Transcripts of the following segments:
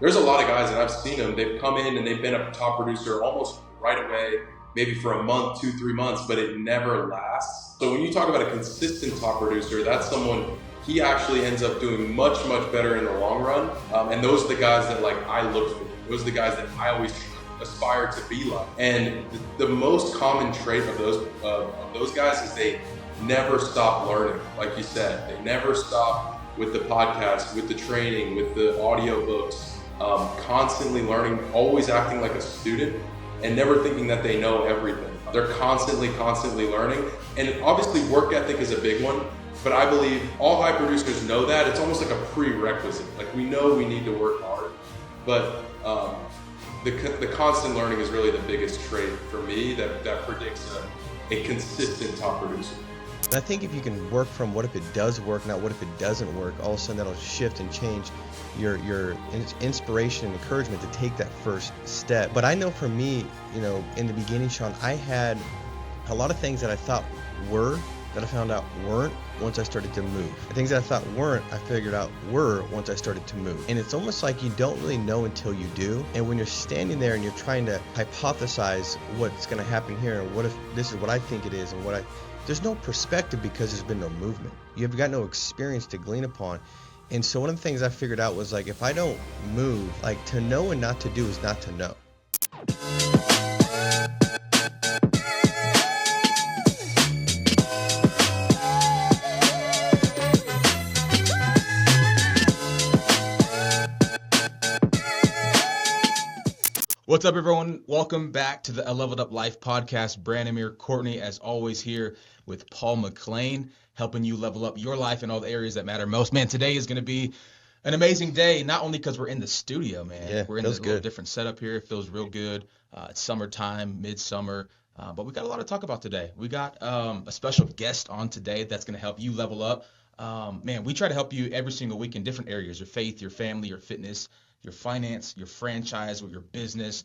there's a lot of guys that I've seen them, they've come in and they've been a top producer almost right away, maybe for a month, 2-3 months, but it never lasts. So when you talk about a consistent top producer, that's someone, he actually ends up doing much, much better in the long run. And those are the guys that like I look for. Those are the guys that I always aspire to be like. And the most common trait of those guys is they never stop learning. Like you said, they never stop with the podcast, with the training, with the audiobooks, constantly learning, always acting like a student and never thinking that they know everything. They're constantly learning. And obviously work ethic is a big one, but I believe all high producers know that. It's almost like a prerequisite. Like we know we need to work hard, but the constant learning is really the biggest trait for me that predicts a consistent top producer. And I think if you can work from what if it does work, not what if it doesn't work, all of a sudden that'll shift and change your inspiration and encouragement to take that first step. But I know for me, in the beginning, Sean, I had a lot of things that I thought were, that I found out weren't once I started to move. The things that I thought weren't, I figured out were once I started to move. And it's almost like you don't really know until you do. And when you're standing there and you're trying to hypothesize what's going to happen here, and what if this is what I think it is, and there's no perspective because there's been no movement. You've got no experience to glean upon. And so one of the things I figured out was like, if I don't move, like to know and not to do is not to know. What's up, everyone? Welcome back to the A Leveled Up Life podcast. Branamier, Courtney, as always, here with Paul McClain, helping you level up your life in all the areas that matter most. Man, today is going to be an amazing day, not only because we're in the studio, man. Yeah, we're in this little different setup here. It feels real good. It's summertime, midsummer, but we got a lot to talk about today. We got a special guest on today that's going to help you level up. Man, we try to help you every single week in different areas: your faith, your family, your fitness, your finance, your franchise, or your business.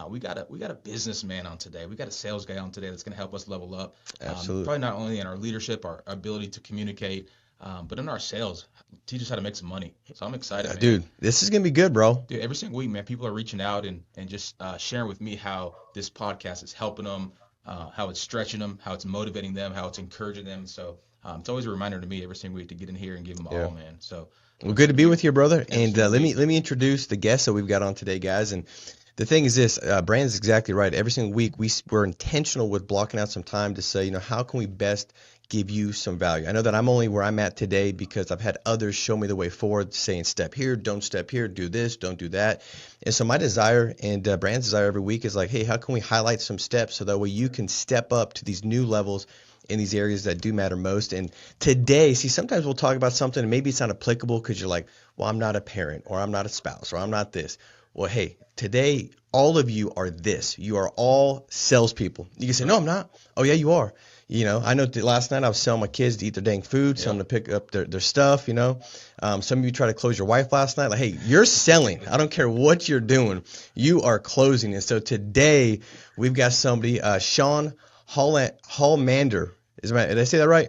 We got a businessman on today. We got a sales guy on today that's going to help us level up. Absolutely. Probably not only in our leadership, our ability to communicate, but in our sales, teach us how to make some money. So I'm excited, man. Dude, this is going to be good, bro. Dude, every single week, man, people are reaching out and just sharing with me how this podcast is helping them, how it's stretching them, how it's motivating them, how it's encouraging them. So it's always a reminder to me every single week to get in here and give them all, man. So. Well, good to be with you, brother. And let me introduce the guests that we've got on today, guys. And the thing is this, Brandon's exactly right. Every single week, we're intentional with blocking out some time to say, how can we best give you some value? I know that I'm only where I'm at today because I've had others show me the way forward, saying step here, don't step here, do this, don't do that. And so my desire and Brandon's desire every week is like, hey, how can we highlight some steps so that way you can step up to these new levels in these areas that do matter most. And today, sometimes we'll talk about something and maybe it's not applicable because you're like, well, I'm not a parent, or I'm not a spouse, or I'm not this. Well, hey, today, all of you are this. You are all salespeople. You can say, no, I'm not. Oh, yeah, you are. I know last night I was selling my kids to eat their dang food, selling to pick up their stuff, Some of you try to close your wife last night. Like, hey, you're selling. I don't care what you're doing. You are closing. And so today, we've got somebody, Sean Holmander. Did I say that right?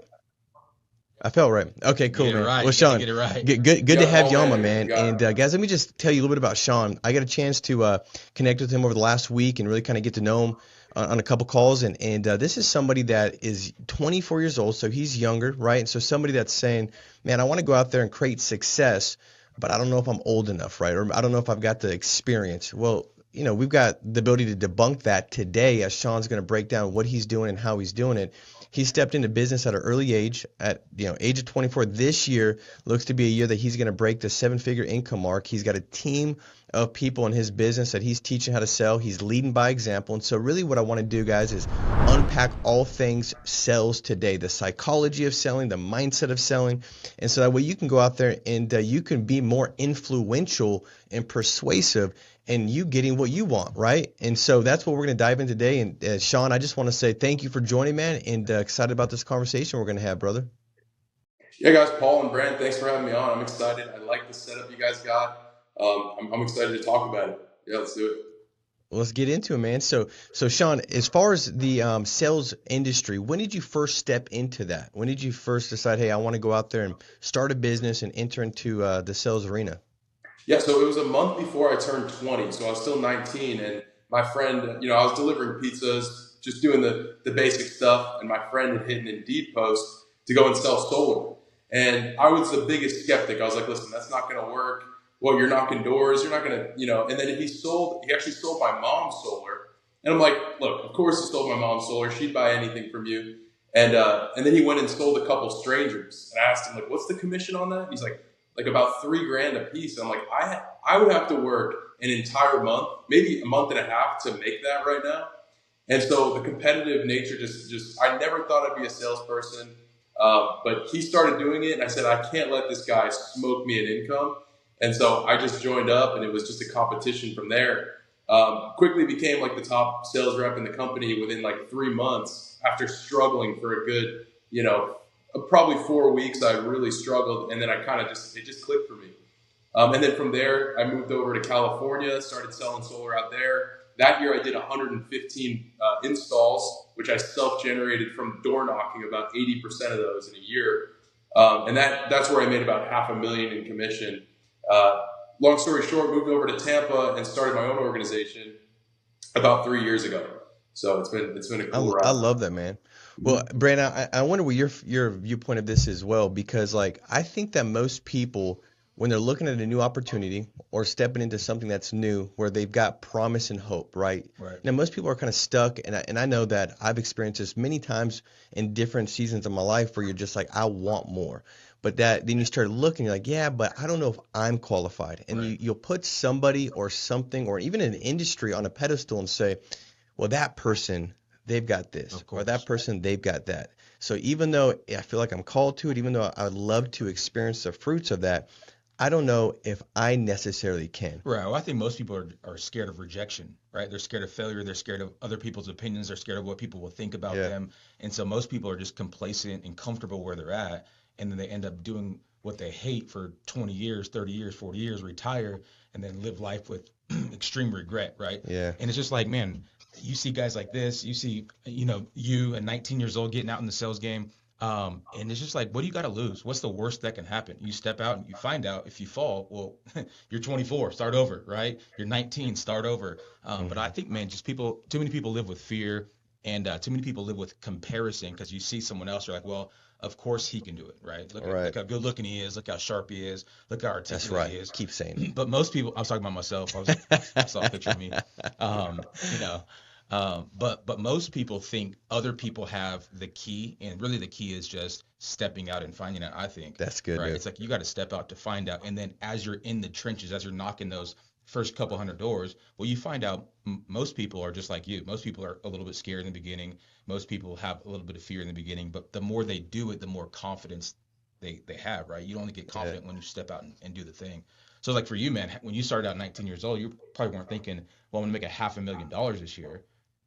I felt right. Okay, cool, man. Right. Well, Sean, get it right. Good to have you on, my man. And guys, let me just tell you a little bit about Sean. I got a chance to connect with him over the last week and really kind of get to know him on a couple calls. And this is somebody that is 24 years old, so he's younger, right? And so somebody that's saying, man, I want to go out there and create success, but I don't know if I'm old enough, right? Or I don't know if I've got the experience. Well, we've got the ability to debunk that today as Sean's going to break down what he's doing and how he's doing it. He stepped into business at an early age, at age of 24. This year looks to be a year that he's going to break the 7-figure income mark. He's got a team of people in his business that he's teaching how to sell. He's leading by example. And so really what I want to do, guys, is unpack all things sales today, the psychology of selling, the mindset of selling. And so that way you can go out there and you can be more influential and persuasive and you getting what you want, right? And so that's what we're going to dive in today. And Sean, I just want to say thank you for joining, man, and excited about this conversation we're going to have, brother. Yeah, guys, Paul and Brand, thanks for having me on. I'm excited. I like the setup you guys got. I'm excited to talk about it. Yeah, let's do it. Well, let's get into it, man. So Sean, as far as the sales industry, when did you first step into that? When did you first decide, hey, I want to go out there and start a business and enter into the sales arena? Yeah, so it was a month before I turned 20, so I was still 19, and my friend, I was delivering pizzas, just doing the basic stuff, and my friend had hit an Indeed post to go and sell solar. And I was the biggest skeptic. I was like, listen, that's not going to work. Well, you're knocking doors. You're not going to, and then he actually sold my mom solar. And I'm like, look, of course he sold my mom solar. She'd buy anything from you. And then he went and sold a couple strangers. And I asked him, like, what's the commission on that? He's like about $3,000 a piece. And I'm like, I would have to work an entire month, maybe a month and a half to make that right now. And so the competitive nature just I never thought I'd be a salesperson. But he started doing it, and I said, I can't let this guy smoke me an income. And so I just joined up, and it was just a competition from there. Quickly became like the top sales rep in the company within like 3 months after struggling for a good, probably 4 weeks. I really struggled, and then it just clicked for me. And then from there, I moved over to California, started selling solar out there. That year I did 115 installs, which I self-generated from door knocking, about 80% of those in a year. And that's where I made about $500,000 in commission. Long story short, moved over to Tampa and started my own organization about 3 years ago. So it's been a cool ride. I love that, man. Well, Brandon, I wonder what your viewpoint of this is well, because like I think that most people, when they're looking at a new opportunity or stepping into something that's new where they've got promise and hope, right? Right. Now, most people are kind of stuck, and I know that I've experienced this many times in different seasons of my life where you're just like, I want more. But then you start looking, you're like, yeah, but I don't know if I'm qualified. And Right. you'll put somebody or something or even an industry on a pedestal and say, well, that person, they've got this, Of or course. that person, they've got that. So even though I feel like I'm called to it, even though I would love to experience the fruits of that, I don't know if I necessarily can. Right. Well, I think most people are scared of rejection, right? They're scared of failure. They're scared of other people's opinions. They're scared of what people will think about Yeah. them. And so most people are just complacent and comfortable where they're at. And then they end up doing what they hate for 20 years, 30 years, 40 years, retire, and then live life with extreme regret, right? Yeah. And it's just like, man, you see guys like this, you see, you at 19 years old getting out in the sales game. And it's just like, what do you got to lose? What's the worst that can happen? You step out and you find out if you fall, well, you're 24, start over, right? You're 19, start over. But I think, man, just too many people live with fear, and too many people live with comparison because you see someone else, you're like, well, of course he can do it, right? Look Right. how good looking he is. Look how sharp he is. Look how That's articulate he right. is. Keep saying it. But most people, I was talking about myself. I saw a picture of me. You know, but most people think other people have the key, and really the key is just stepping out and finding it. I think That's good, right. dude. It's like you got to step out to find out, and then as you're in the trenches, as you're knocking those first couple hundred doors, well, you find out most people are just like you. Most people are a little bit scared in the beginning. Most people have a little bit of fear in the beginning, but the more they do it, the more confidence they have, right? You only get confident when you step out and do the thing. So like for you, man, when you started out 19 years old, you probably weren't thinking, well, I'm gonna make $500,000 this year.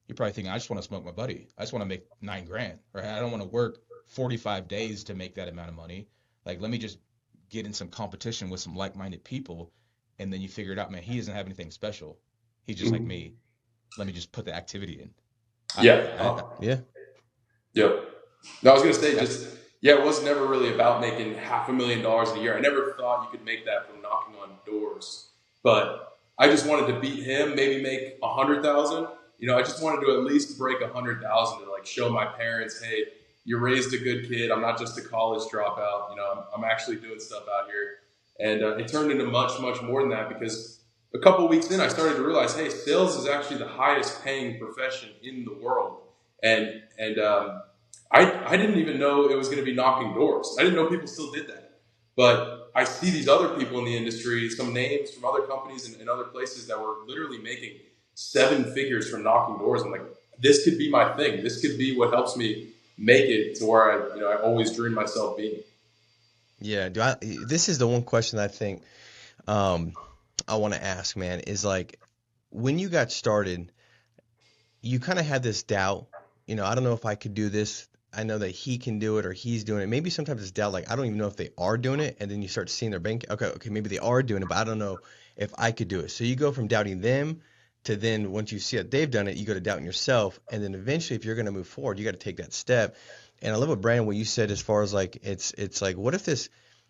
You're probably thinking, I just want to smoke my buddy. I just want to make $9,000, right? I don't want to work 45 days to make that amount of money. Like, let me just get in some competition with some like-minded people. And then you figure it out, man, he doesn't have anything special. He's just like me. Let me just put the activity in. Yeah. Yeah. Yep. No, I was going to say it was never really about making $500,000 a year. I never thought you could make that from knocking on doors, but I just wanted to beat him, maybe make 100,000. I just wanted to at least break 100,000 to like show my parents, hey, you raised a good kid. I'm not just a college dropout. I'm actually doing stuff out here. And it turned into much, much more than that because a couple of weeks in, I started to realize, hey, sales is actually the highest paying profession in the world. And I didn't even know it was going to be knocking doors. I didn't know people still did that. But I see these other people in the industry, some names from other companies and other places that were literally making 7 figures from knocking doors. I'm like, this could be my thing. This could be what helps me make it to where I always dreamed myself being. Yeah. This is the one question I think I want to ask, man, is like when you got started, you kind of had this doubt, I don't know if I could do this. I know that he can do it or he's doing it. Maybe sometimes it's doubt, like I don't even know if they are doing it. And then you start seeing their bank. Okay, maybe they are doing it, but I don't know if I could do it. So you go from doubting them to then once you see that they've done it, you go to doubting yourself. And then eventually, if you're going to move forward, you got to take that step. And I love what Brandon, what you said as far as like, it's like, what if this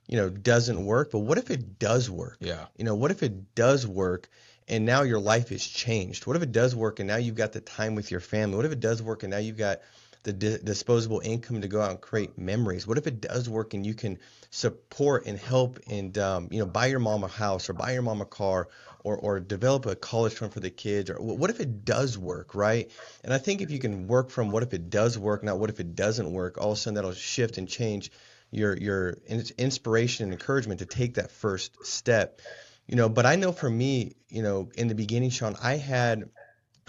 doesn't work. But what if it does work? Yeah. What if it does work and now your life is changed? What if it does work and now you've got the time with your family? What if it does work and now you've got the disposable income to go out and create memories? What if it does work and you can support and help and buy your mom a house or buy your mom a car or develop a college fund for the kids? Or what if it does work, right? And I think if you can work from what if it does work, not what if it doesn't work, all of a sudden that'll shift and change your inspiration and encouragement to take that first step. But I know for me, in the beginning, Sean, I had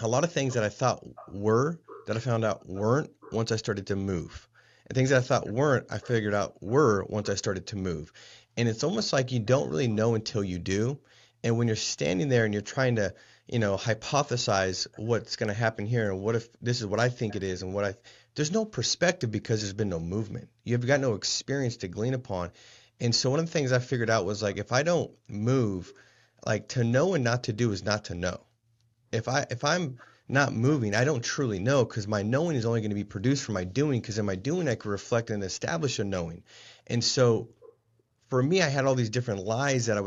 a lot of things that I thought were that I found out weren't once I started to move. And things that I thought weren't, I figured out were once I started to move. And it's almost like you don't really know until you do. And when you're standing there and you're trying to, hypothesize what's going to happen here and what if this is what I think it is and there's no perspective because there's been no movement. You've got no experience to glean upon. And so one of the things I figured out was like, if I don't move, like to know and not to do is not to know. If I'm not moving, I don't truly know because my knowing is only going to be produced from my doing, because in my doing I can reflect and establish a knowing. And so for me, I had all these different lies that I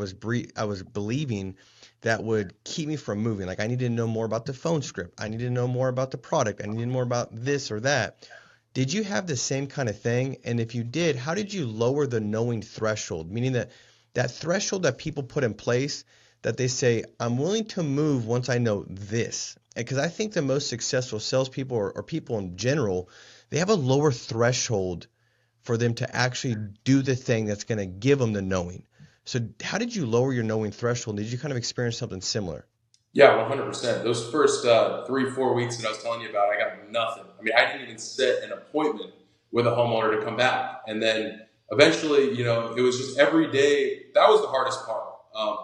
was believing that would keep me from moving. Like I needed to know more about the phone script. I needed to know more about the product. I needed more about this or that. Did you have the same kind of thing? And if you did, how did you lower the knowing threshold? Meaning that threshold that people put in place that they say, I'm willing to move once I know this. Because I think the most successful salespeople or people in general, they have a lower threshold for them to actually do the thing that's going to give them the knowing. So how did you lower your knowing threshold? Did you kind of experience something similar? Yeah, 100%. Those first 3-4 weeks that I was telling you about, I got nothing. I mean, I didn't even set an appointment with a homeowner to come back. And then eventually, it was just every day. That was the hardest part,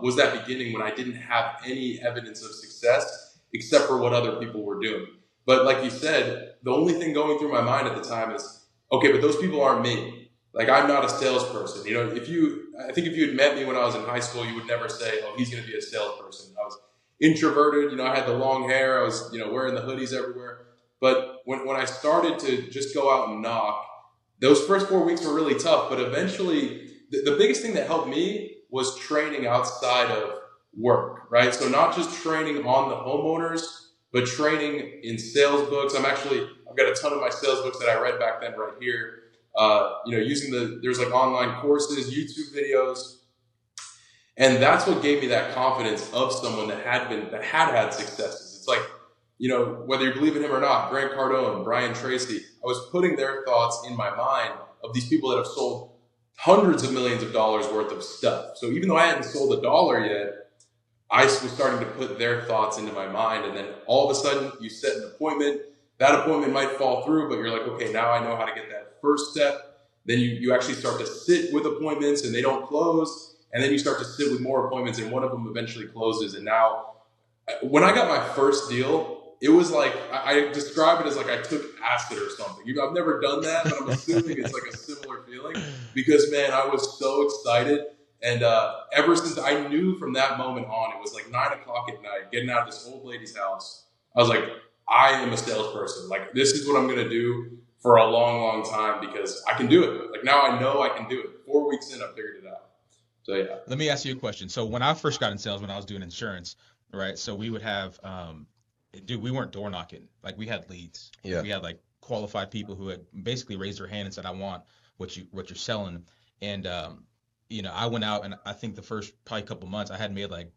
was that beginning when I didn't have any evidence of success except for what other people were doing. But like you said, the only thing going through my mind at the time is, okay, but those people aren't me. Like, I'm not a salesperson. I think if you had met me when I was in high school, you would never say, oh, he's going to be a salesperson. I was introverted, I had the long hair, I was, wearing the hoodies everywhere. But when I started to just go out and knock, those first 4 weeks were really tough. But eventually, the biggest thing that helped me was training outside of work, right? So not just training on the homeowners, but training in sales books. I've got a ton of my sales books that I read back then right here. There's like online courses, YouTube videos. And that's what gave me that confidence of someone that had successes. It's like, whether you believe in him or not, Grant Cardone, Brian Tracy, I was putting their thoughts in my mind of these people that have sold hundreds of millions of dollars worth of stuff. So even though I hadn't sold a dollar yet, I was starting to put their thoughts into my mind. And then all of a sudden you set an appointment. That appointment might fall through, but you're like, okay, now I know how to get that first step. Then you actually start to sit with appointments and they don't close. And then you start to sit with more appointments and one of them eventually closes. And now when I got my first deal, it was like, I describe it as like I took acid or something. I've never done that, but I'm assuming it's like a similar feeling because, man, I was so excited. And ever since I knew from that moment on, it was like 9 o'clock at night, getting out of this old lady's house. I was like, I am a salesperson. Like, this is what I'm going to do for a long, long time because I can do it. Like, now I know I can do it. 4 weeks in, I figured it out. So, yeah. Let me ask you a question. So when I first got in sales, when I was doing insurance, right? So we would have, we weren't door knocking. Like, we had leads. Yeah. We had like qualified people who had basically raised their hand and said, I want what you're selling. And, I went out and I think the first probably couple months I had made like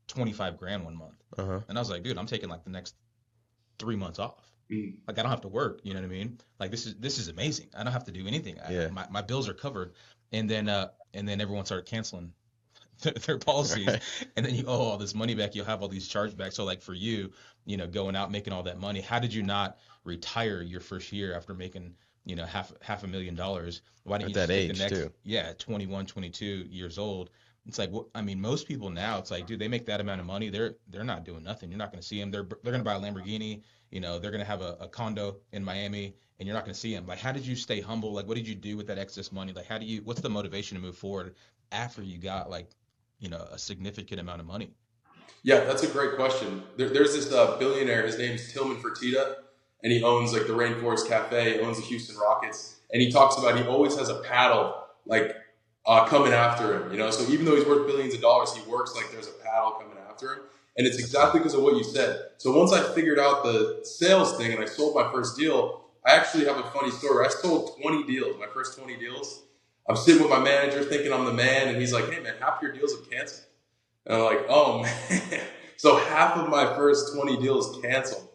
25 grand one month. Uh-huh. And I was like, dude, I'm taking like the next 3 months off. Like, I don't have to work. You know what I mean? Like, this is amazing. I don't have to do anything. My bills are covered. And then everyone started canceling their policies. Right. And then you owe all this money back. You'll have all these chargebacks. So like for you, going out making all that money, how did you not retire your first year after making, half $500,000? Why didn't you just take the next, too. Yeah, 21, 22 years old? It's like, most people now, it's like, dude, they make that amount of money. They're not doing nothing. You're not going to see them. They're going to buy a Lamborghini. They're going to have a condo in Miami, and you're not going to see them. Like, how did you stay humble? Like, what did you do with that excess money? Like, what's the motivation to move forward after you got like, a significant amount of money? Yeah, that's a great question. There's this billionaire. His name's Tillman Fertitta, and he owns like the Rainforest Cafe, owns the Houston Rockets. And he talks about he always has a paddle like coming after him. So even though he's worth billions of dollars, he works like there's a paddle coming after him. And it's exactly because of what you said. So once I figured out the sales thing and I sold my first deal, I actually have a funny story. I sold 20 deals, my first 20 deals. I'm sitting with my manager thinking I'm the man, and he's like, hey man, half your deals have canceled. And I'm like, oh man. So half of my first 20 deals canceled.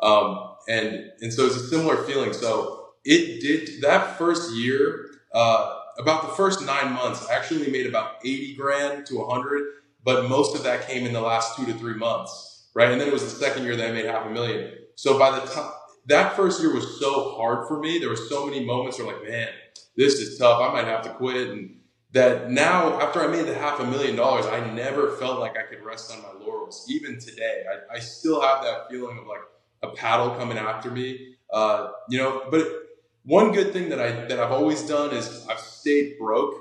And so it's a similar feeling. So it did that first year, about the first 9 months, I actually made about 80 grand to 100, but most of that came in the last 2 to 3 months, right? And then it was the second year that I made $500,000. So by the time that first year was so hard for me, there were so many moments where like, man, this is tough. I might have to quit. And that now, after I made the $500,000, I never felt like I could rest on my laurels. Even today, I still have that feeling of like a paddle coming after me. But one good thing that I've always done is I've stayed broke.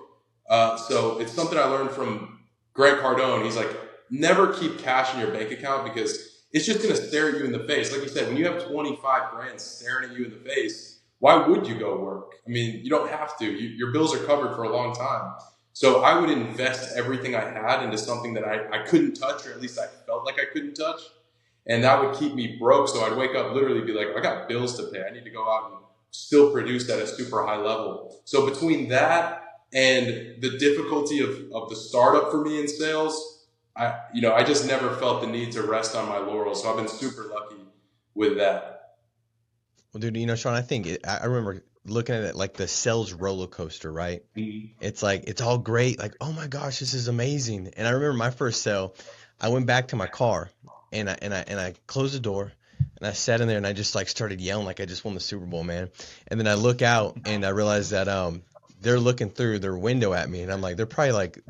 So it's something I learned from Grant Cardone. He's like, never keep cash in your bank account because it's just going to stare at you in the face. Like you said, when you have 25 grand staring at you in the face, why would you go work? I mean, you don't have to. Your bills are covered for a long time. So I would invest everything I had into something that I couldn't touch, or at least I felt like I couldn't touch. And that would keep me broke. So I'd wake up literally be like, I got bills to pay. I need to go out and still produce at a super high level. So between that and the difficulty of the startup for me in sales, I just never felt the need to rest on my laurels. So I've been super lucky with that. Well, dude, Sean, I remember looking at it like the sales roller coaster, right? Mm-hmm. It's like, it's all great. Like, oh my gosh, this is amazing. And I remember my first sale, I went back to my car and I closed the door and I sat in there and I just like started yelling like I just won the Super Bowl, man. And then I look out and I realize that they're looking through their window at me and I'm like, they're probably like,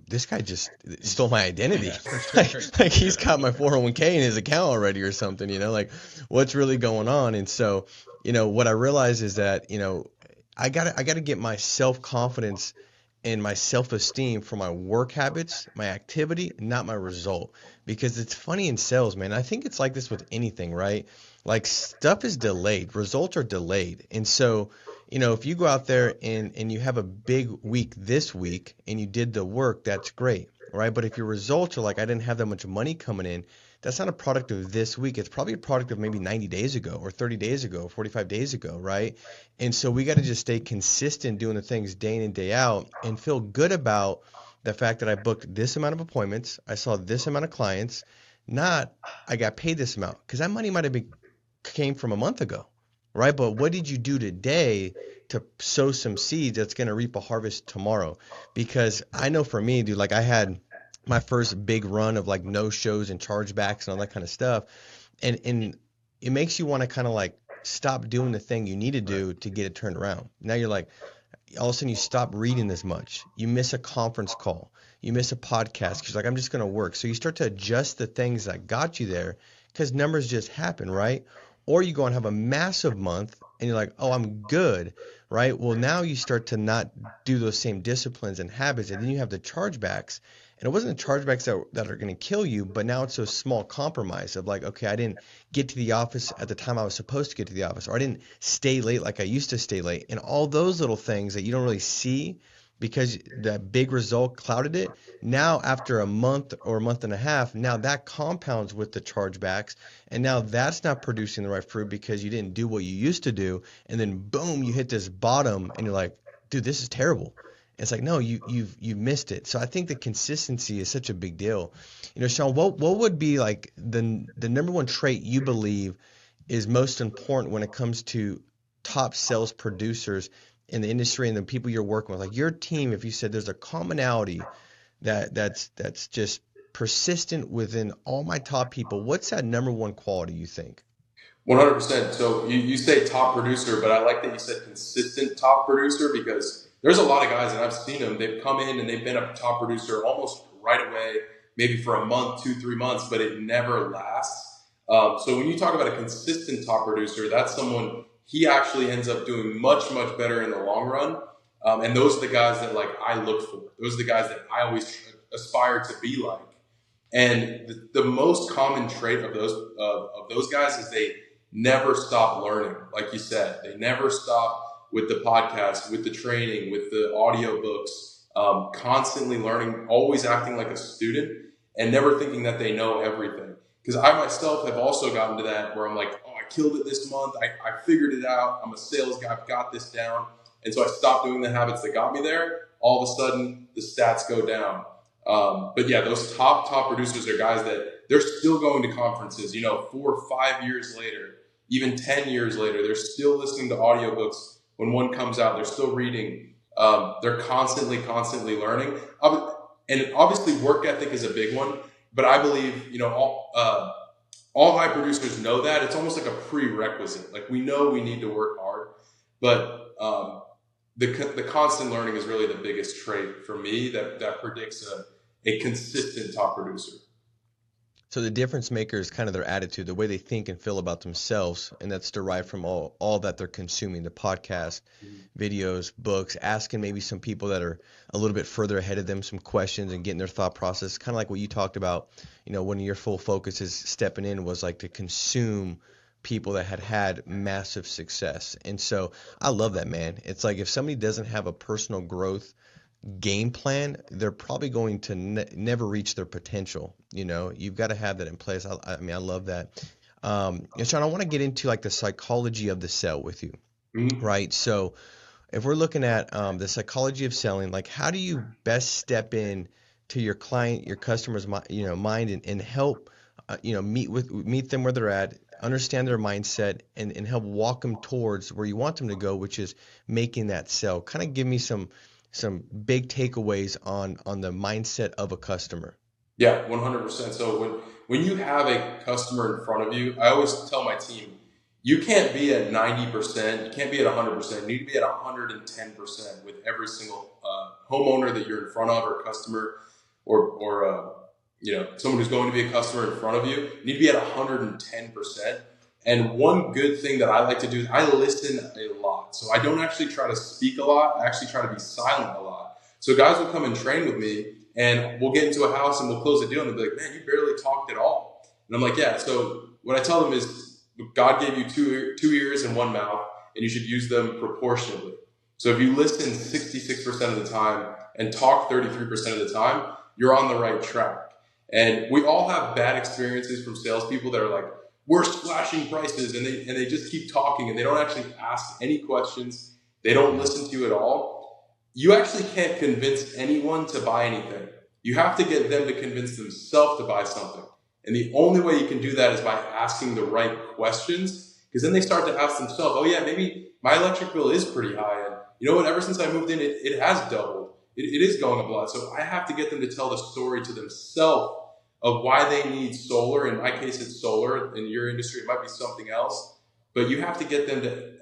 this guy just stole my identity. like he's got my 401k in his account already or something, like what's really going on? And so, what I realize is that, I gotta get my self-confidence and my self-esteem from my work habits, my activity, not my result. Because it's funny in sales, man. I think it's like this with anything, right? Like stuff is delayed, results are delayed. And so, if you go out there and you have a big week this week and you did the work, that's great, right? But if your results are like, I didn't have that much money coming in, that's not a product of this week. It's probably a product of maybe 90 days ago or 30 days ago, or 45 days ago, right? And so we got to just stay consistent doing the things day in and day out and feel good about the fact that I booked this amount of appointments, I saw this amount of clients, not I got paid this amount, because that money might have came from a month ago, right? But what did you do today to sow some seeds that's going to reap a harvest tomorrow? Because I know for me, dude, like I had my first big run of like no shows and chargebacks and all that kind of stuff, and it makes you want to kind of like stop doing the thing you need to do to get it turned around. Now you're like, all of a sudden you stop reading as much. You miss a conference call. You miss a podcast because like, I'm just going to work. So you start to adjust the things that got you there because numbers just happen, right? Or you go and have a massive month and you're like, oh, I'm good, right? Well, now you start to not do those same disciplines and habits, and then you have the chargebacks. And it wasn't the chargebacks that are going to kill you, but now it's a small compromise of like, okay, I didn't get to the office at the time I was supposed to get to the office, or I didn't stay late like I used to stay late. And all those little things that you don't really see because that big result clouded it. Now, after a month or a month and a half, now that compounds with the chargebacks. And now that's not producing the right fruit because you didn't do what you used to do. And then boom, you hit this bottom and you're like, dude, this is terrible. It's like, no, you've missed it. So I think the consistency is such a big deal. Sean, what would be like the number one trait you believe is most important when it comes to top sales producers in the industry and the people you're working with? Like your team, if you said there's a commonality that's just persistent within all my top people, what's that number one quality you think? 100%. So you say top producer, but I like that you said consistent top producer, because there's a lot of guys, and I've seen them, they've come in and they've been a top producer almost right away, maybe for a month, 2-3 months, but it never lasts. So when you talk about a consistent top producer, that's someone, he actually ends up doing much, much better in the long run. And those are the guys that like I look for. Those are the guys that I always aspire to be like. And the most common trait of those guys is they never stop learning. Like you said, they never stop with the podcast, with the training, with the audiobooks. constantly learning, always acting like a student, and never thinking that they know everything. Because I myself have also gotten to that where I'm like, oh, I killed it this month. I figured it out. I'm a sales guy. I've got this down. And so I stopped doing the habits that got me there. All of a sudden, the stats go down. But yeah, those top producers are guys that they're still going to conferences, 4 or 5 years later, even 10 years later. They're still listening to audiobooks when one comes out. They're still reading. They're constantly learning. And obviously work ethic is a big one. But I believe, all high producers know that. It's almost like a prerequisite. Like we know we need to work hard, but the constant learning is really the biggest trait for me that predicts a consistent top producer. So the difference maker is kind of their attitude, the way they think and feel about themselves, and that's derived from all that they're consuming, the podcast, videos, books, asking maybe some people that are a little bit further ahead of them some questions and getting their thought process, kind of like what you talked about, one of your full focuses stepping in was like to consume people that had massive success. And so I love that, man. It's like if somebody doesn't have a personal growth game plan, they're probably going to never reach their potential. You've got to have that in place. I mean, I love that. And Sean, I want to get into like the psychology of the sell with you, right? So if we're looking at the psychology of selling, like how do you best step in to your client, your customer's mind and help meet them where they're at, understand their mindset, and help walk them towards where you want them to go, which is making that sell. Kind of give me some big takeaways on the mindset of a customer. Yeah, 100%. So when you have a customer in front of you, I always tell my team, you can't be at 90%, you can't be at 100%, you need to be at 110% with every single homeowner that you're in front of, or customer, or someone who's going to be a customer in front of you. You need to be at 110%. And one good thing that I like to do is I listen a lot. So I don't actually try to speak a lot. I actually try to be silent a lot. So guys will come and train with me, and we'll get into a house and we'll close a deal, and they'll be like, man, you barely talked at all. And I'm like, yeah. So what I tell them is God gave you two ears and one mouth, and you should use them proportionately. So if you listen 66% of the time and talk 33% of the time, you're on the right track. And we all have bad experiences from salespeople that are like, we're slashing prices, and they just keep talking, and they don't actually ask any questions. They don't listen to you at all. You actually can't convince anyone to buy anything. You have to get them to convince themselves to buy something. And the only way you can do that is by asking the right questions, because then they start to ask themselves, oh yeah, maybe my electric bill is pretty high, and you know what, ever since I moved in, it has doubled. It is going up a lot. So I have to get them to tell the story to themselves of why they need solar. In my case, it's solar. In your industry, it might be something else. But you have to get them to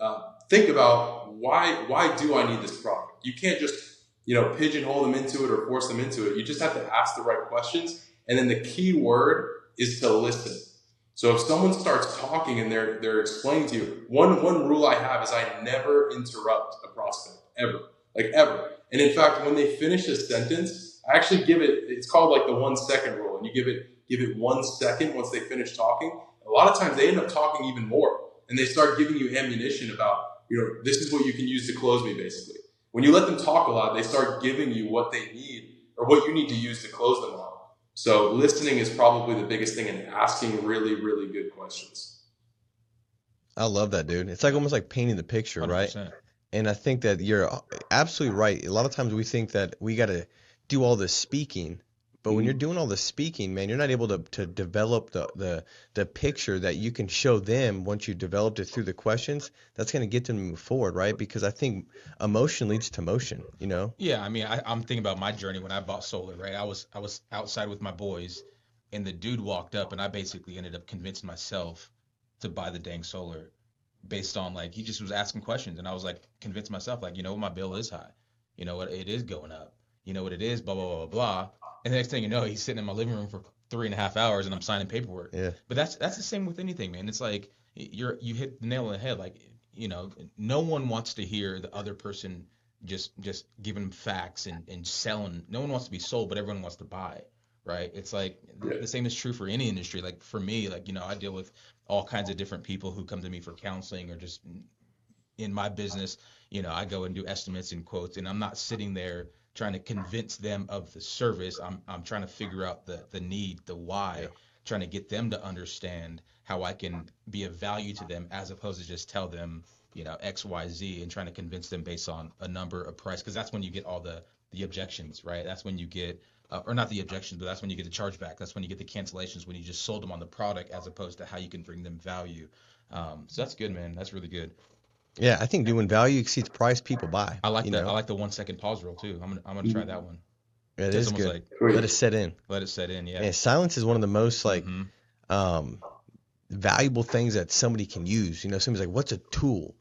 think about why do I need this product? You can't just pigeonhole them into it or force them into it. You just have to ask the right questions. And then the key word is to listen. So if someone starts talking and they're explaining to you, one rule I have is I never interrupt a prospect, ever. And in fact, when they finish a sentence, I actually give it, it's called like the 1 second rule. And you give it 1 second once they finish talking. A lot of times they end up talking even more, and they start giving you ammunition about, this is what you can use to close me, basically. When you let them talk a lot, they start giving you what they need or what you need to use to close them on. So listening is probably the biggest thing, and asking really, really good questions. I love that, dude. It's like almost like painting the picture, 100%. Right? And I think that you're absolutely right. A lot of times we think that we got to do all this speaking, but when you're doing all the speaking, man, you're not able to develop the picture that you can show them once you developed it through the questions. That's going to get them to move forward, right? Because I think emotion leads to motion, Yeah, I mean, I'm thinking about my journey when I bought solar, right? I was outside with my boys, and the dude walked up, and I basically ended up convincing myself to buy the dang solar based on, like, he just was asking questions, and I was like, convinced myself, like, my bill is high. You know what, it is going up. You know what it is, blah, blah, blah, blah. And the next thing you know, he's sitting in my living room for 3.5 hours, and I'm signing paperwork. Yeah. But that's the same with anything, man. It's like you hit the nail on the head. Like, no one wants to hear the other person just giving them facts and selling. No one wants to be sold, but everyone wants to buy, right? It's like the same is true for any industry. Like for me, like, I deal with all kinds of different people who come to me for counseling, or just in my business, I go and do estimates and quotes, and I'm not sitting there trying to convince them of the service. I'm trying to figure out the need, the why, trying to get them to understand how I can be of value to them, as opposed to just tell them, X, Y, Z, and trying to convince them based on a number, a price, because that's when you get all the objections, right? That's when you get, or not the objections, but that's when you get the chargeback. That's when you get the cancellations, when you just sold them on the product as opposed to how you can bring them value. So that's good, man. That's really good. Yeah, I think when value exceeds price, people buy. I like that. I like the 1 second pause rule too. I'm gonna try that one. It It's is almost good. like Let it set in. let it set in. Yeah. And silence is one of the most Mhm. valuable things that somebody can use. Somebody's like, "What's a tool?"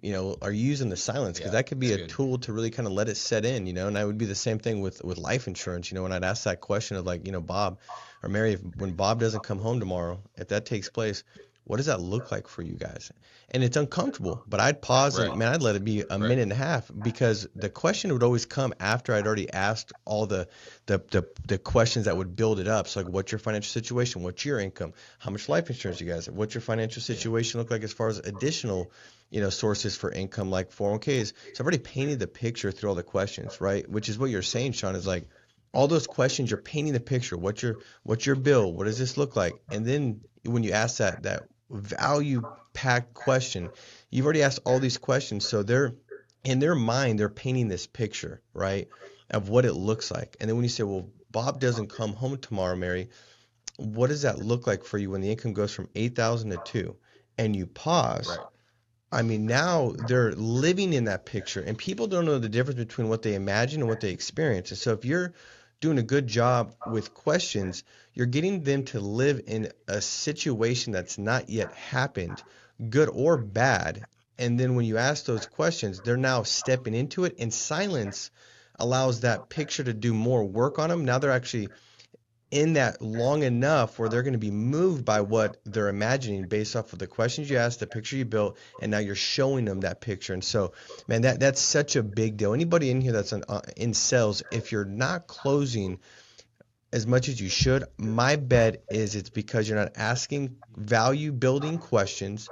Are you using the silence? Because Yeah, that could be that's a good. tool to really kind of let it set in. And that would be the same thing with life insurance. When I'd ask that question of like, Bob or Mary, when Bob doesn't come home tomorrow, if that takes place, what does that look like for you guys? And it's uncomfortable, but I'd pause Right. and man, I'd let it be a Right. minute and a half, because the question would always come after I'd already asked all the questions that would build it up. So like, what's your financial situation? What's your income? How much life insurance you guys have? What's your financial situation look like as far as additional sources for income like 401ks? So I've already painted the picture through all the questions, right? Which is what you're saying, Sean, is like all those questions, you're painting the picture. What's your bill? What does this look like? And then when you ask that value packed question, you've already asked all these questions. So they're in their mind, they're painting this picture, right, of what it looks like. And then when you say, well, Bob doesn't come home tomorrow, Mary, what does that look like for you when the income goes from 8,000 to 2? And you pause. Right. I mean, now they're living in that picture, and people don't know the difference between what they imagine and what they experience. And so if you're doing a good job with questions, you're getting them to live in a situation that's not yet happened, good or bad. And then when you ask those questions, they're now stepping into it, and silence allows that picture to do more work on them. Now they're actually in that long enough where they're going to be moved by what they're imagining based off of the questions you asked, the picture you built, and now you're showing them that picture. And so, man, that's such a big deal. Anybody in here that's in sales, if you're not closing as much as you should, my bet is it's because you're not asking value building questions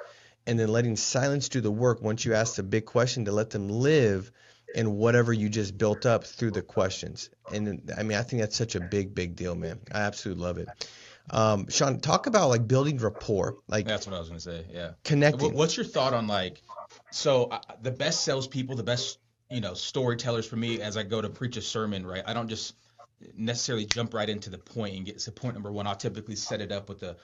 and then letting silence do the work once you ask the big question, to let them live in whatever you just built up through the questions. And I mean, I think that's such a big deal, man. I absolutely love it. Sean, talk about like building rapport, like That's what I was gonna say. Yeah. connecting. What's your thought on like, so the best salespeople, the best storytellers for me, as I go to preach a sermon, right? I don't just necessarily jump right into the point and get to point number one. I'll typically set it up with a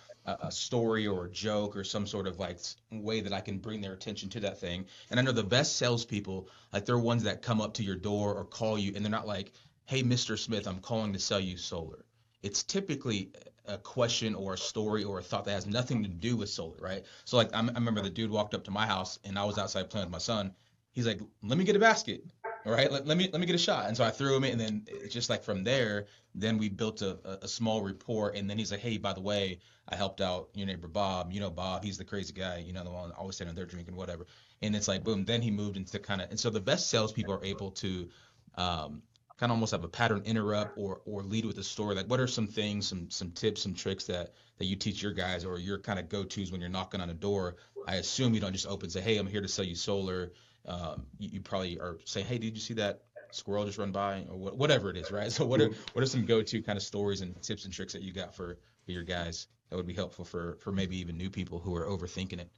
story or a joke or some sort of like way that I can bring their attention to that thing. And I know the best salespeople, like they're ones that come up to your door or call you, and they're not like, "Hey, Mr. Smith, I'm calling to sell you solar." It's typically a question or a story or a thought that has nothing to do with solar, right? So like I remember the dude walked up to my house and I was outside playing with my son. He's like, "Let me get a basket." All right, let me get a shot. And so I threw him in, and then it's just like from there, then we built a small rapport. And then he's like, "Hey, by the way, I helped out your neighbor Bob. You know Bob, he's the crazy guy, the one always standing there drinking, whatever." And it's like, boom. Then he moved into kind of, and so the best salespeople are able to kind of almost have a pattern interrupt or lead with a story. Like, what are some things, some tips, some tricks that you teach your guys, or your kind of go-tos when you're knocking on a door? I assume you don't just open and say, "Hey, I'm here to sell you solar." You probably are saying, "Hey, did you see that squirrel just run by?" Or whatever it is, right? So what are some go-to kind of stories and tips and tricks that you got for your guys that would be helpful for maybe even new people who are overthinking it?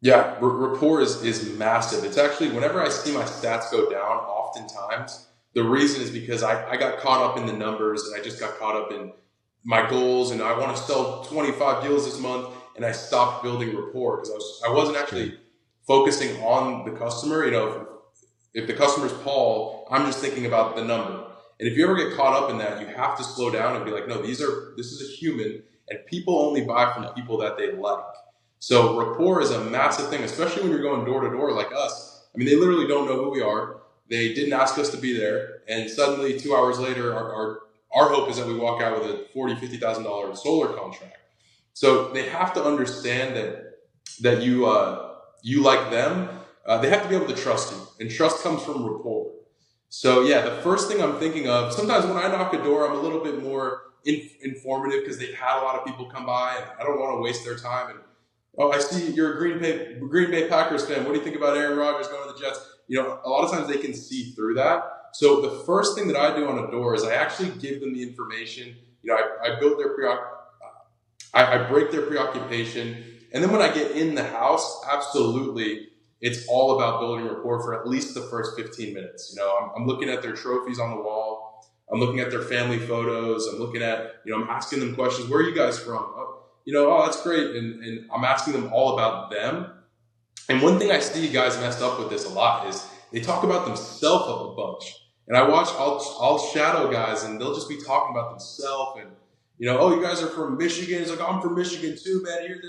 Yeah, rapport is massive. It's actually, whenever I see my stats go down, oftentimes the reason is because I got caught up in the numbers, and I just got caught up in my goals, and I want to sell 25 deals this month, and I stopped building rapport because I wasn't actually focusing on the customer. If the customer's Paul, I'm just thinking about the number. And if you ever get caught up in that, you have to slow down and be like, no, this is a human, and people only buy from people that they like. So rapport is a massive thing, especially when you're going door to door like us. I mean, they literally don't know who we are. They didn't ask us to be there, and suddenly 2 hours later, our hope is that we walk out with a $40,000, $50,000 solar contract. So they have to understand that you like them. They have to be able to trust you, and trust comes from rapport. So yeah, the first thing I'm thinking of, sometimes when I knock a door, I'm a little bit more informative because they've had a lot of people come by, and I don't want to waste their time. And oh, I see you're a Green Bay Packers fan. What do you think about Aaron Rodgers going to the Jets? A lot of times they can see through that. So the first thing that I do on a door is I actually give them the information. I build their I break their preoccupation. And then when I get in the house, absolutely, it's all about building rapport for at least the first 15 minutes. I'm looking at their trophies on the wall. I'm looking at their family photos. I'm looking at, I'm asking them questions. Where are you guys from? Oh, that's great. And I'm asking them all about them. And one thing I see guys messed up with this a lot is they talk about themselves a bunch. And I'll shadow guys and they'll just be talking about themselves and, oh, you guys are from Michigan. It's like, I'm from Michigan too, man.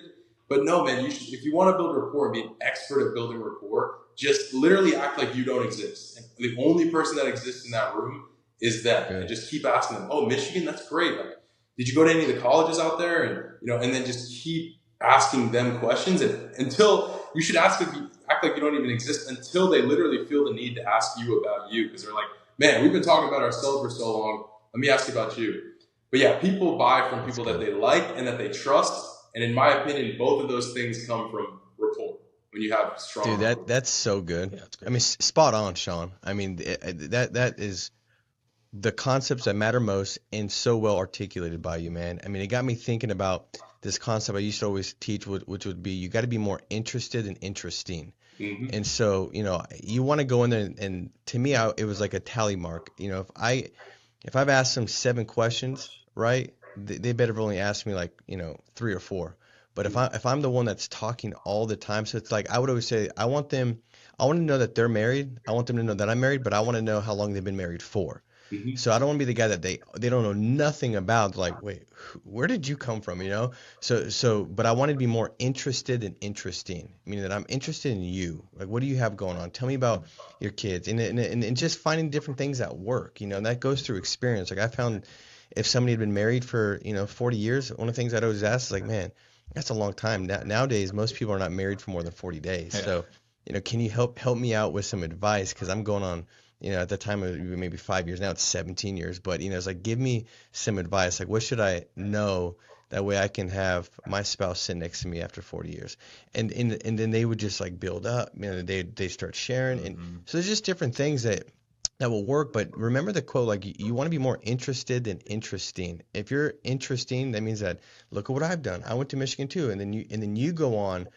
But no, man, if you want to build rapport and be an expert at building rapport, just literally act like you don't exist. And the only person that exists in that room is them. Good. And just keep asking them, oh, Michigan, that's great. Like, did you go to any of the colleges out there? And then just keep asking them questions until you should act like you don't even exist until they literally feel the need to ask you about you. Because they're like, man, we've been talking about ourselves for so long. Let me ask you about you. But yeah, people buy from people that they like and that they trust. And in my opinion, both of those things come from rapport when you have strong rapport. That's so good. Yeah, I mean, spot on, Sean. I mean, that is the concepts that matter most and so well articulated by you, man. I mean, it got me thinking about this concept I used to always teach, which would be you got to be more interested than interesting. Mm-hmm. And so, you want to go in there and to me, it was like a tally mark. If I've asked them 7 questions, right, they better have only asked me like, 3 or 4. But if I'm the one that's talking all the time, so it's like I would always say I want to know that they're married. I want them to know that I'm married, but I want to know how long they've been married for. Mm-hmm. So I don't want to be the guy that they don't know nothing about. Like, wait, where did you come from? But I want to be more interested than interesting, meaning that I'm interested in you. Like, what do you have going on? Tell me about your kids, and just finding different things at work. And that goes through experience. Like I found, if somebody had been married for 40 years, one of the things I'd always ask is like, man, that's a long time. Nowadays, most people are not married for more than 40 days. Yeah. So, can you help me out with some advice? Because I'm going on. At the time, it was maybe 5 years. Now it's 17 years. But, it's like, give me some advice. Like, what should I know? That way I can have my spouse sit next to me after 40 years. And then they would just, like, build up. They start sharing. And so there's just different things that will work. But remember the quote, like, you want to be more interested than interesting. If you're interesting, that means that, look at what I've done. I went to Michigan, too. And then you go on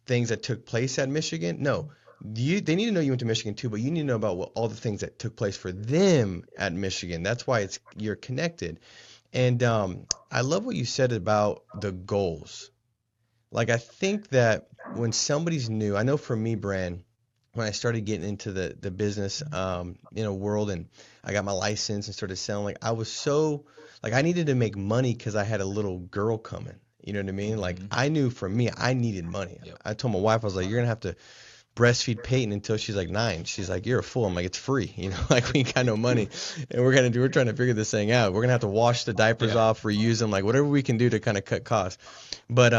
things that took place at Michigan. No. They need to know you went to Michigan too, but you need to know about all the things that took place for them at Michigan. That's why you're connected. And I love what you said about the goals. Like, I think that when somebody's new, I know for me, Bran, when I started getting into the business world and I got my license and started selling, like I was so like I needed to make money because I had a little girl coming. You know what I mean? Like I knew for me, I needed money. Yep. I told my wife, I was like, you're gonna have to breastfeed Peyton until she's like 9. She's like, you're a fool. I'm like, it's free. Like we ain't got no money. And we're trying to figure this thing out. We're going to have to wash the diapers off, reuse them, like whatever we can do to kind of cut costs. But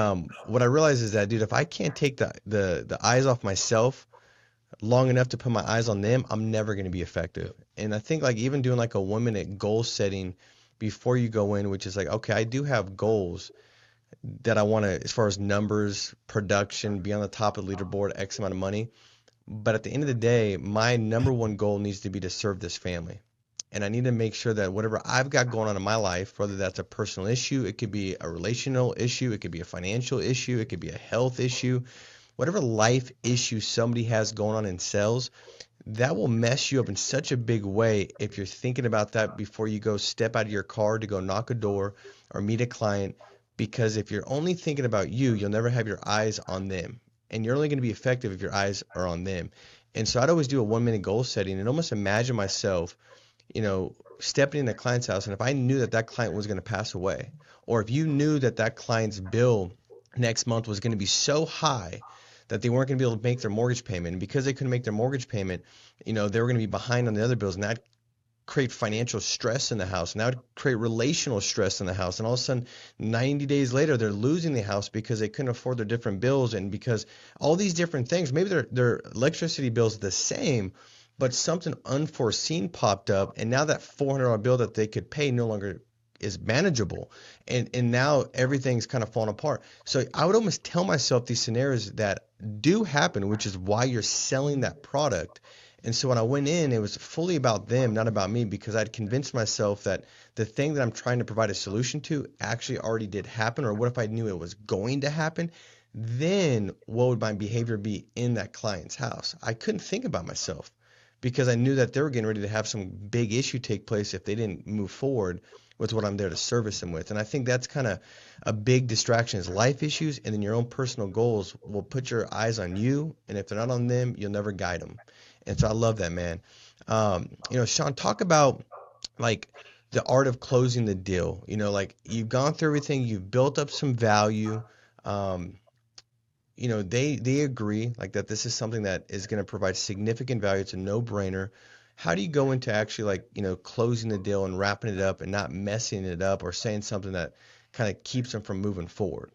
what I realized is that, dude, if I can't take the eyes off myself long enough to put my eyes on them, I'm never going to be effective. And I think like even doing like a 1-minute goal setting before you go in, which is like, okay, I do have goals that I want to, as far as numbers, production, be on the top of the leaderboard, X amount of money. But at the end of the day, my number one goal needs to be to serve this family. And I need to make sure that whatever I've got going on in my life, whether that's a personal issue, it could be a relational issue, it could be a financial issue, it could be a health issue, whatever life issue somebody has going on in sales, that will mess you up in such a big way if you're thinking about that before you go step out of your car to go knock a door or meet a client. Because if you're only thinking about you, you'll never have your eyes on them. And you're only going to be effective if your eyes are on them. And so I'd always do a 1-minute goal setting and almost imagine myself, stepping in a client's house. And if I knew that client was going to pass away, or if you knew that client's bill next month was going to be so high that they weren't going to be able to make their mortgage payment. And because they couldn't make their mortgage payment, they were going to be behind on the other bills. And that create financial stress in the house, and that would create relational stress in the house. And all of a sudden, 90 days later, they're losing the house because they couldn't afford their different bills, and because all these different things, maybe their electricity bill is the same, but something unforeseen popped up, and now that $400 bill that they could pay no longer is manageable, and now everything's kind of falling apart. So I would almost tell myself these scenarios that do happen, which is why you're selling that product. And so when I went in, it was fully about them, not about me, because I'd convinced myself that the thing that I'm trying to provide a solution to actually already did happen. Or what if I knew it was going to happen? Then what would my behavior be in that client's house? I couldn't think about myself because I knew that they were getting ready to have some big issue take place if they didn't move forward with what I'm there to service them with. And I think that's kind of a big distraction, is life issues, and then your own personal goals will put your eyes on you, and if they're not on them, you'll never guide them. And so I love that, man. Sean, talk about like the art of closing the deal. Like you've gone through everything, you've built up some value. Um, they agree like that this is something that is going to provide significant value. It's a no-brainer. How do you go into actually closing the deal and wrapping it up and not messing it up or saying something that kind of keeps them from moving forward?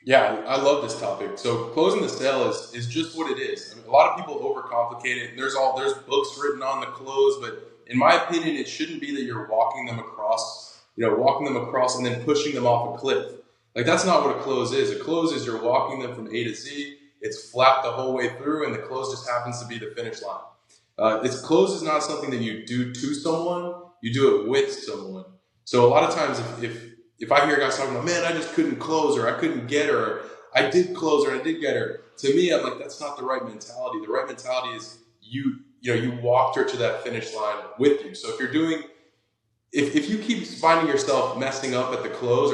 Yeah, I love this topic. So closing the sale is just what it is. I mean, a lot of people overcomplicate it. There's books written on the close, but in my opinion, it shouldn't be that you're walking them across and then pushing them off a cliff. Like that's not what a close is. A close is you're walking them from A to Z. It's flat the whole way through, and the close just happens to be the finish line. It's close is not something that you do to someone. You do it with someone. So a lot of times, if I hear guys talking about, man, I just couldn't close, or I couldn't get her, or I did close her, and I did get her. To me, I'm like, that's not the right mentality. The right mentality is you walked her to that finish line with you. So if you keep finding yourself messing up at the close,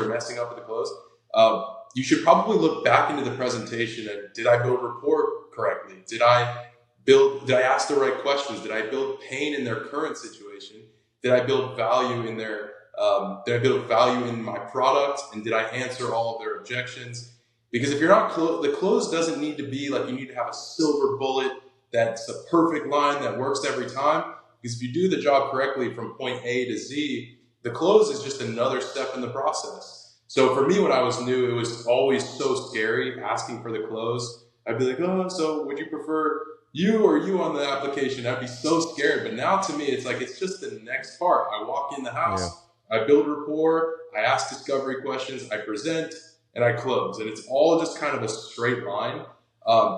you should probably look back into the presentation and did I build rapport correctly? Did I ask the right questions? Did I build pain in their current situation? Did I build value in did I build value in my product? And did I answer all of their objections? Because if you're not the close doesn't need to be like you need to have a silver bullet that's a perfect line that works every time. Because if you do the job correctly from point A to Z, the close is just another step in the process. So for me, when I was new, it was always so scary asking for the close. I'd be like, oh, so would you prefer you or you on the application? I'd be so scared. But now to me, it's like it's just the next part. I walk in the house. Yeah. I build rapport, I ask discovery questions, I present, and I close. And it's all just kind of a straight line.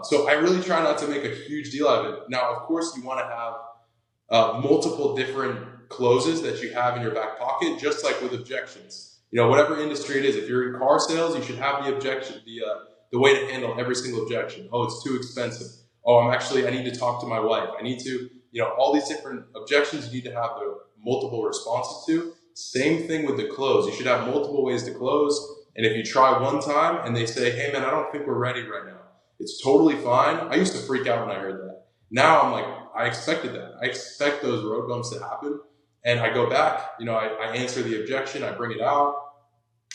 So I really try not to make a huge deal out of it. Now, of course, you want to have multiple different closes that you have in your back pocket, just like with objections. Whatever industry it is, if you're in car sales, you should have the objection, the way to handle every single objection. Oh, it's too expensive. Oh, I need to talk to my wife. I need to, all these different objections you need to have the multiple responses to. Same thing with the close. You should have multiple ways to close. And if you try one time and they say, hey man, I don't think we're ready right now, it's totally fine. I used to freak out when I heard that. Now I'm like, I expected that. I expect those road bumps to happen. And I go back, I answer the objection, I bring it out,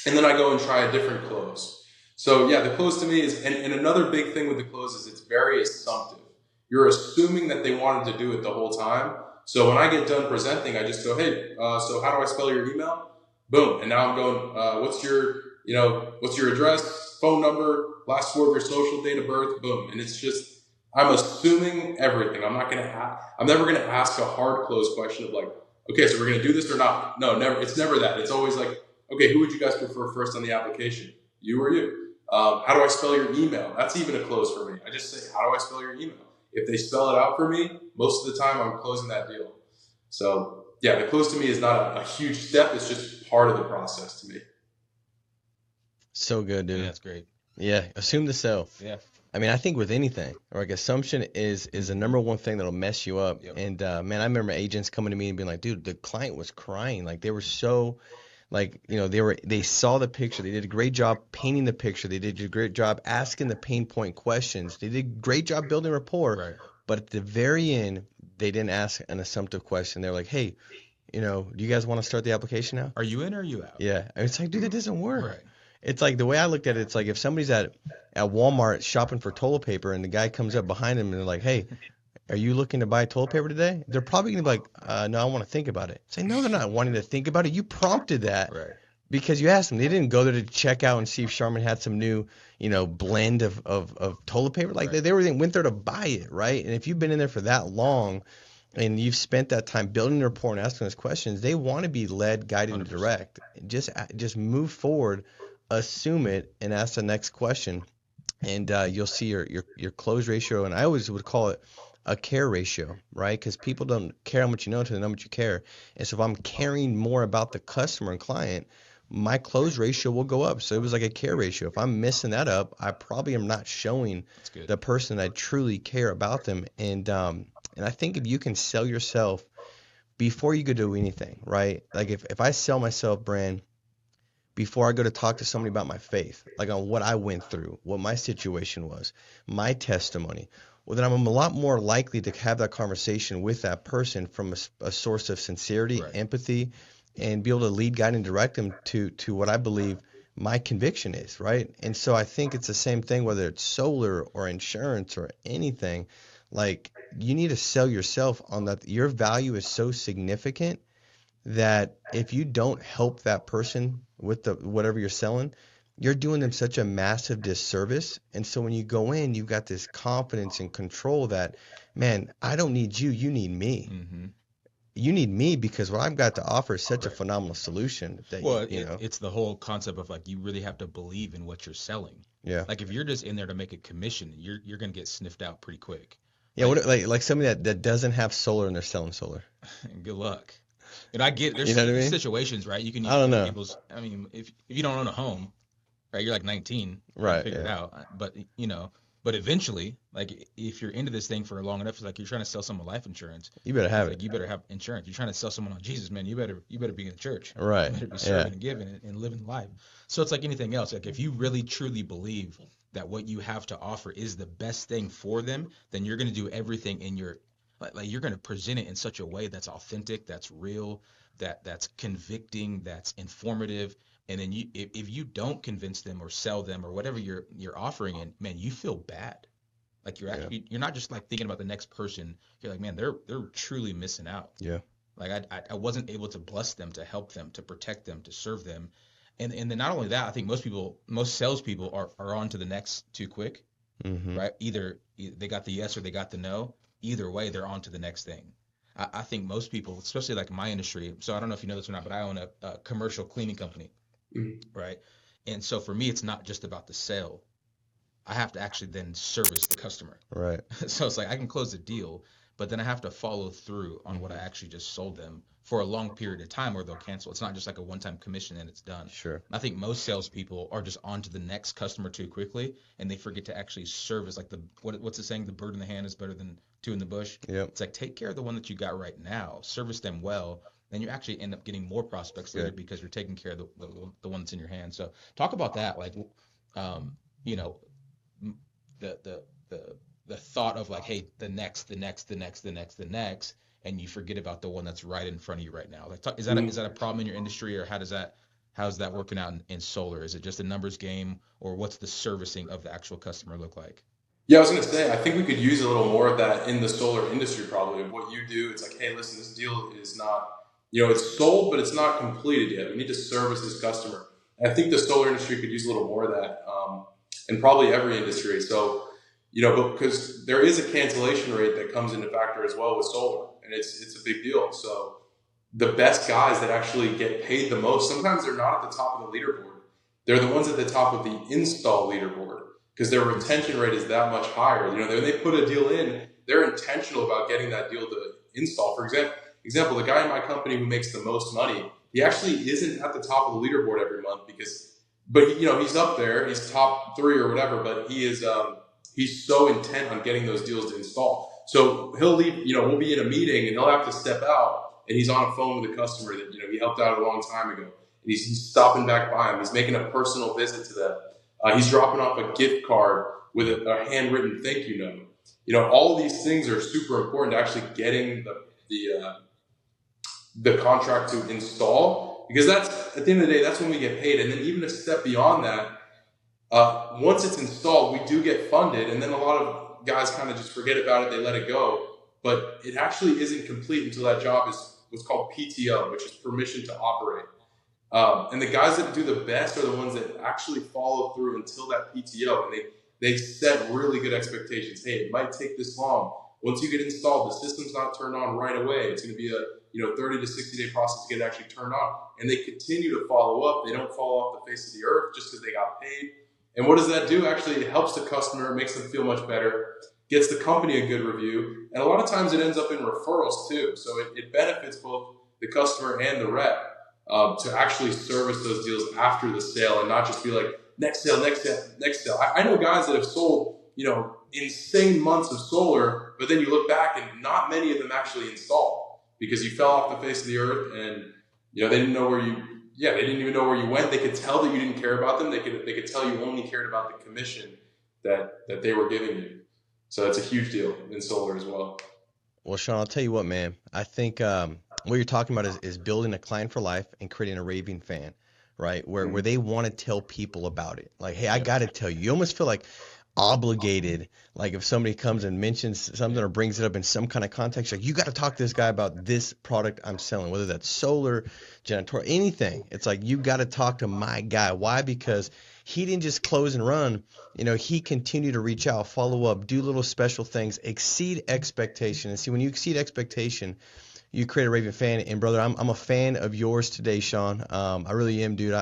and then I go and try a different close. So yeah, the close to me is, and another big thing with the close is it's very assumptive. You're assuming that they wanted to do it the whole time. So when I get done presenting, I just go, hey, so how do I spell your email? Boom. And now I'm going, what's your address, phone number, last four of your social, date of birth? Boom. And it's just, I'm assuming everything. I'm never going to ask a hard close question of like, okay, so we're going to do this or not? No, never. It's never that. It's always like, okay, who would you guys prefer first on the application? You or you? How do I spell your email? That's even a close for me. I just say, how do I spell your email? If they spell it out for me, most of the time I'm closing that deal. So yeah, the close to me is not a huge step. It's just part of the process to me. So good, dude. Yeah, that's great. Yeah, assume the sell. Yeah. I mean, I think with anything, like assumption is the number one thing that'll mess you up. Yep. And man, I remember agents coming to me and being like, dude, the client was crying. Like they were so they saw the picture. They did a great job painting the picture. They did a great job asking the pain point questions. They did a great job building rapport. Right. But at the very end, they didn't ask an assumptive question. They're like, hey, do you guys want to start the application now? Are you in or are you out? Yeah. And it's like, dude, that doesn't work. Right. It's like the way I looked at it, it's like if somebody's at Walmart shopping for toilet paper and the guy comes up behind him and they're like, hey, are you looking to buy toilet paper today? They're probably going to be like, no, I want to think about it. Say, no, they're not wanting to think about it. You prompted that. Right. Because you asked them. They didn't go there to check out and see if Charmin had some new, blend of toilet paper. Like Right. they went there to buy it, right? And if you've been in there for that long and you've spent that time building a rapport and asking those questions, they want to be led, guided, and 100%. direct. Just move forward, assume it, and ask the next question. And you'll see your close ratio. And I always would call it a care ratio, right? Because people don't care how much you know until they know how much you care. And so if I'm caring more about the customer and client, my close ratio will go up. So it was like a care ratio. If I'm messing that up, I probably am not showing That's good. the person I truly care about them. And I think if you can sell yourself before you go do anything, right? Like if I sell myself, brand, before I go to talk to somebody about my faith, like on what I went through, what my situation was, my testimony, well, then I'm a lot more likely to have that conversation with that person from a source of sincerity, Right. empathy, and be able to lead, guide, and direct them to what I believe my conviction is, right? And so I think it's the same thing, whether it's solar or insurance or anything. Like you need to sell yourself on that. Your value is so significant that if you don't help that person with the whatever you're selling, you're doing them such a massive disservice. And so when you go in, you've got this confidence and control that, man, I don't need you, you need me. Mm-hmm. You need me because what I've got to offer is such a Right. phenomenal solution that Well, you know. it's the whole concept of like you really have to believe in what you're selling. Yeah. Like if you're just in there to make a commission, you're gonna get sniffed out pretty quick. Yeah, Like, what like somebody that doesn't have solar and they're selling solar. good luck. And I get You know what I mean? situations, right? You can use I don't other know. people's. I mean, if you don't own a home, right? You're like 19, you Right, figure it yeah. out. But but eventually, like if you're into this thing for long enough, it's like you're trying to sell someone life insurance. You better have It's it. like you better have insurance. You're trying to sell someone on Jesus, man. You better be in the church. Right. You better be Yeah. serving and giving and living life. So it's like anything else. Like if you really truly believe that what you have to offer is the best thing for them, then you're gonna do everything in your like you're gonna present it in such a way that's authentic, that's real, that's convicting, that's informative. And then if you don't convince them or sell them or whatever you're offering, and man, you feel bad. Like Yeah. you're not just like thinking about the next person. You're like, man, they're truly missing out. Yeah. Like I wasn't able to bless them, to help them, to protect them, to serve them. And then not only that, I think most salespeople are on to the next too quick, Mm-hmm. right? Either they got the yes or they got the no. Either way, they're on to the next thing. I think most people, especially like my industry, so I don't know if you know this or not, but I own a commercial cleaning company, Mhm. right? And so for me, it's not just about the sale. I have to actually then service the customer. Right. So it's like I can close the deal, but then I have to follow through on what I actually just sold them for a long period of time or they'll cancel. It's not just like a one-time commission and it's done. Sure. I think most salespeople are just on to the next customer too quickly and they forget to actually service like what's the saying? The bird in the hand is better than two in the bush. Yep. It's like take care of the one that you got right now, service them well, then you actually end up getting more prospects later Good. because you're taking care of the one that's in your hand. So talk about that, like you know, the the the thought of like, hey, the next, and you forget about the one that's right in front of you right now. Like, is that a problem in your industry, or how's that working out in solar? Is it just a numbers game, or what's the servicing of the actual customer look like? Yeah, I was going to say, I think we could use a little more of that in the solar industry, probably, of what you do. It's like, hey, listen, this deal is not, it's sold, but it's not completed yet. We need to service this customer. And I think the solar industry could use a little more of that, and probably every industry. So, but because there is a cancellation rate that comes into factor as well with solar, and it's a big deal. So the best guys that actually get paid the most, sometimes they're not at the top of the leaderboard. They're the ones at the top of the install leaderboard because their retention rate is that much higher. When they put a deal in, they're intentional about getting that deal to install. For example, the guy in my company who makes the most money, he actually isn't at the top of the leaderboard every month but he's up there, he's top 3 or whatever, but he's so intent on getting those deals to install. So he'll leave, we'll be in a meeting and he'll have to step out and he's on a phone with a customer that, he helped out a long time ago. And he's stopping back by him. He's making a personal visit to them. He's dropping off a gift card with a handwritten thank you note. All of these things are super important to actually getting the contract to install, because that's, at the end of the day, that's when we get paid. And then even a step beyond that, once it's installed, we do get funded, and then a lot of guys kind of just forget about it, they let it go. But it actually isn't complete until that job is what's called PTO, which is permission to operate. And the guys that do the best are the ones that actually follow through until that PTO, and they set really good expectations. Hey, it might take this long. Once you get installed, the system's not turned on right away. It's going to be a 30 to 60-day process to get it actually turned on. And they continue to follow up. They don't fall off the face of the earth just because they got paid. And what does that do? Actually, it helps the customer, it makes them feel much better. gets the company a good review, and a lot of times it ends up in referrals too. So it benefits both the customer and the rep to actually service those deals after the sale and not just be like, next sale, next sale, next sale. I know guys that have sold, insane months of solar, but then you look back and not many of them actually installed because you fell off the face of the earth and, they didn't know where they didn't even know where you went. They could tell that you didn't care about them. They could tell you only cared about the commission that they were giving you. So that's a huge deal in solar as well. Well, Sean, I'll tell you what, man. I think what you're talking about is building a client for life and creating a raving fan, right? Where they want to tell people about it. Like, hey, I got to tell you. You almost feel like obligated. Like if somebody comes and mentions something or brings it up in some kind of context, like you got to talk to this guy about this product I'm selling, whether that's solar, janitorial, anything. It's like you got to talk to my guy. Why? Because he didn't just close and run. He continued to reach out, follow up, do little special things, exceed expectation. And see, when you exceed expectation, you create a raving fan. And brother, I'm a fan of yours today, Sean. I really am, dude.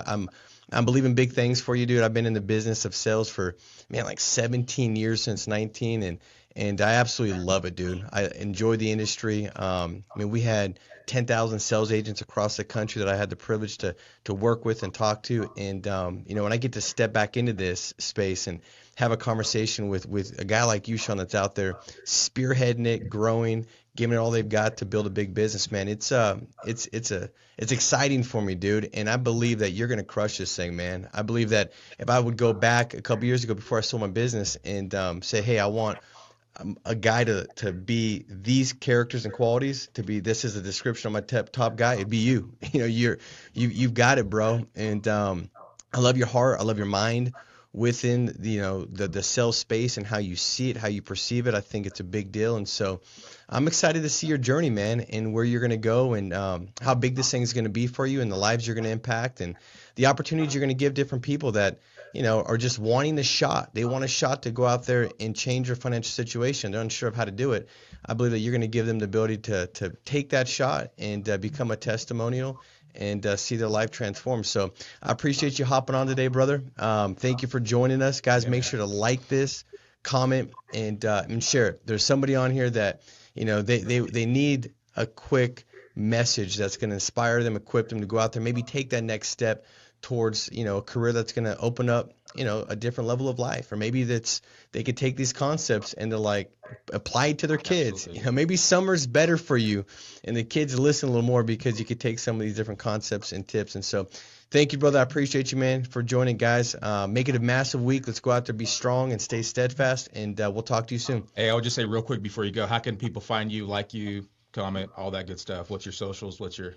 I'm believing big things for you, dude. I've been in the business of sales for, like 17 years since 19, and I absolutely love it, dude. I enjoy the industry. We had 10,000 sales agents across the country that I had the privilege to work with and talk to. And, when I get to step back into this space and have a conversation with a guy like you, Sean, that's out there spearheading it, growing, giving it all they've got to build a big business, man. It's exciting for me, dude. And I believe that you're going to crush this thing, man. I believe that if I would go back a couple years ago before I sold my business and say, hey, I want a guy to be these characters and qualities, to be, this is the description of my top guy, it'd be you. You've got it, bro. And I love your heart. I love your mind within the sales space and how you see it, how you perceive it. I think it's a big deal. And so I'm excited to see your journey, man, and where you're going to go and how big this thing is going to be for you and the lives you're going to impact and the opportunities you're going to give different people that, are just wanting a shot. They want a shot to go out there and change their financial situation. They're unsure of how to do it. I believe that you're going to give them the ability to take that shot and become a testimonial and see their life transform. So I appreciate you hopping on today, brother. Thank you for joining us. Guys, make sure to like this, comment, and share it. There's somebody on here that, they need a quick message that's going to inspire them, equip them to go out there, maybe take that next step towards, a career that's going to open up, a different level of life. Or maybe they could take these concepts and to apply it to their kids. Absolutely. Maybe summer's better for you and the kids listen a little more because you could take some of these different concepts and tips. And so thank you, brother. I appreciate you, man, for joining, guys. Make it a massive week. Let's go out there, be strong and stay steadfast. And we'll talk to you soon. Hey, I'll just say real quick before you go, how can people find you, like you, comment, all that good stuff? What's your socials? What's your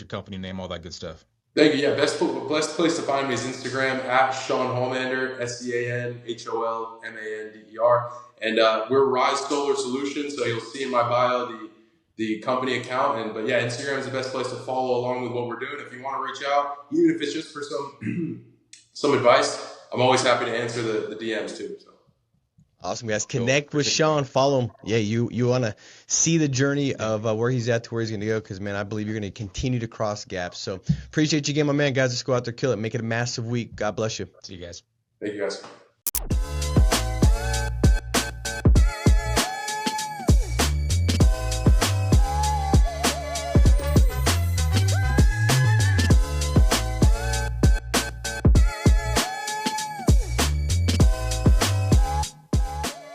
company name? All that good stuff. Thank you. Yeah, best place to find me is Instagram at Sean Holmander, SeanHolmander. And we're Rise Solar Solutions, so you'll see in my bio the company account. But yeah, Instagram is the best place to follow along with what we're doing. If you want to reach out, even if it's just for some advice, I'm always happy to answer the DMs too. So. Awesome, guys. Connect with Sean. Follow him. Yeah, you want to see the journey of where he's at to where he's going to go because, man, I believe you're going to continue to cross gaps. So appreciate you again, my man. Guys, let's go out there, kill it. Make it a massive week. God bless you. See you guys. Thank you, guys.